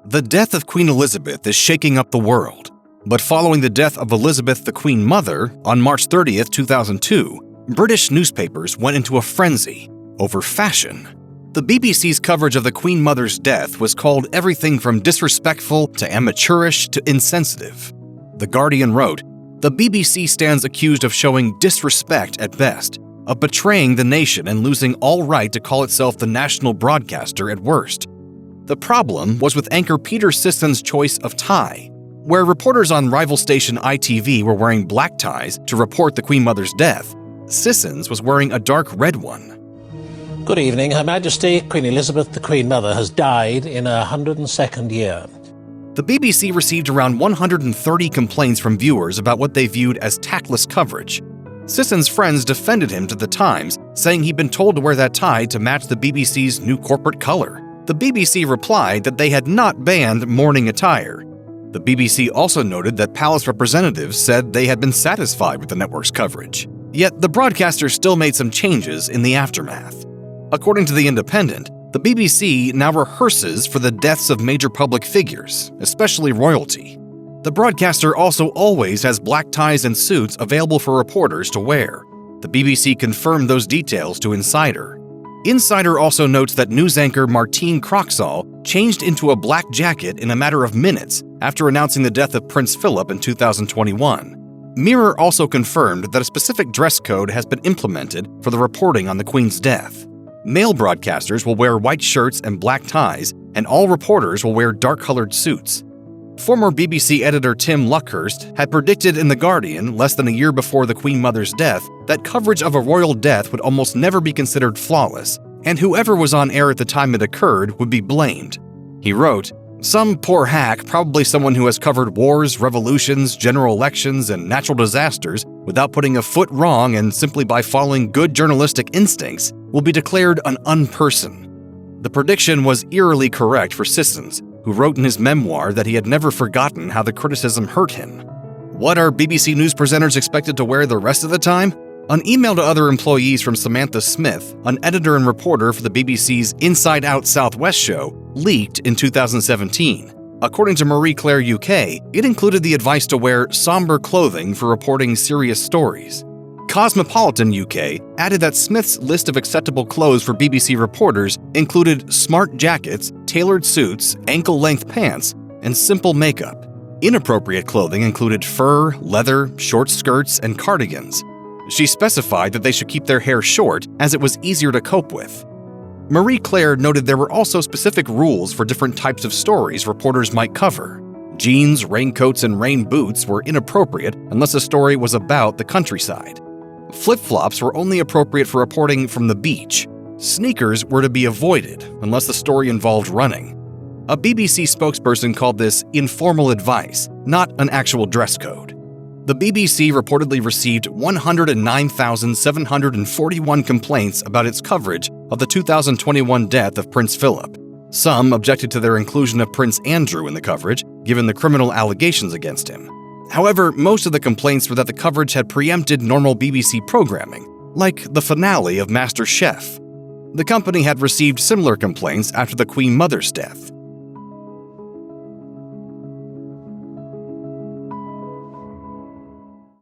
The death of Queen Elizabeth is shaking up the world. But following the death of Elizabeth the Queen Mother on March 30th, 2002, British newspapers went into a frenzy over fashion. The BBC's coverage of the Queen Mother's death was called everything from disrespectful to amateurish to insensitive. The Guardian wrote, "The BBC stands accused of showing disrespect at best, of betraying the nation and losing all right to call itself the national broadcaster at worst." The problem was with anchor Peter Sisson's choice of tie. Where reporters on rival station ITV were wearing black ties to report the Queen Mother's death, Sisson's was wearing a dark red one. Good evening, Her Majesty. Queen Elizabeth, the Queen Mother, has died in her 102nd year. The BBC received around 130 complaints from viewers about what they viewed as tactless coverage. Sisson's friends defended him to the Times, saying he'd been told to wear that tie to match the BBC's new corporate color. The BBC replied that they had not banned mourning attire. The BBC also noted that palace representatives said they had been satisfied with the network's coverage. Yet the broadcaster still made some changes in the aftermath. According to The Independent, the BBC now rehearses for the deaths of major public figures, especially royalty. The broadcaster also always has black ties and suits available for reporters to wear. The BBC confirmed those details to Insider. Insider also notes that news anchor Martine Croxall changed into a black jacket in a matter of minutes after announcing the death of Prince Philip in 2021. Mirror also confirmed that a specific dress code has been implemented for the reporting on the Queen's death. Male broadcasters will wear white shirts and black ties, and all reporters will wear dark-colored suits. Former BBC editor Tim Luckhurst had predicted in The Guardian, less than a year before the Queen Mother's death, that coverage of a royal death would almost never be considered flawless, and whoever was on air at the time it occurred would be blamed. He wrote, "Some poor hack, probably someone who has covered wars, revolutions, general elections, and natural disasters without putting a foot wrong and simply by following good journalistic instincts, will be declared an unperson." The prediction was eerily correct for Sissons, who wrote in his memoir that he had never forgotten how the criticism hurt him. What are BBC News presenters expected to wear the rest of the time? An email to other employees from Samantha Smith, an editor and reporter for the BBC's Inside Out Southwest show, leaked in 2017. According to Marie Claire UK, it included the advice to wear somber clothing for reporting serious stories. Cosmopolitan UK added that Smith's list of acceptable clothes for BBC reporters included smart jackets, tailored suits, ankle-length pants, and simple makeup. Inappropriate clothing included fur, leather, short skirts, and cardigans. She specified that they should keep their hair short as it was easier to cope with. Marie Claire noted there were also specific rules for different types of stories reporters might cover. Jeans, raincoats, and rain boots were inappropriate unless a story was about the countryside. Flip-flops were only appropriate for reporting from the beach. Sneakers were to be avoided unless the story involved running. A BBC spokesperson called this informal advice, not an actual dress code. The BBC reportedly received 109,741 complaints about its coverage of the 2021 death of Prince Philip. Some objected to their inclusion of Prince Andrew in the coverage, given the criminal allegations against him. However, most of the complaints were that the coverage had preempted normal BBC programming, like the finale of MasterChef. The company had received similar complaints after the Queen Mother's death.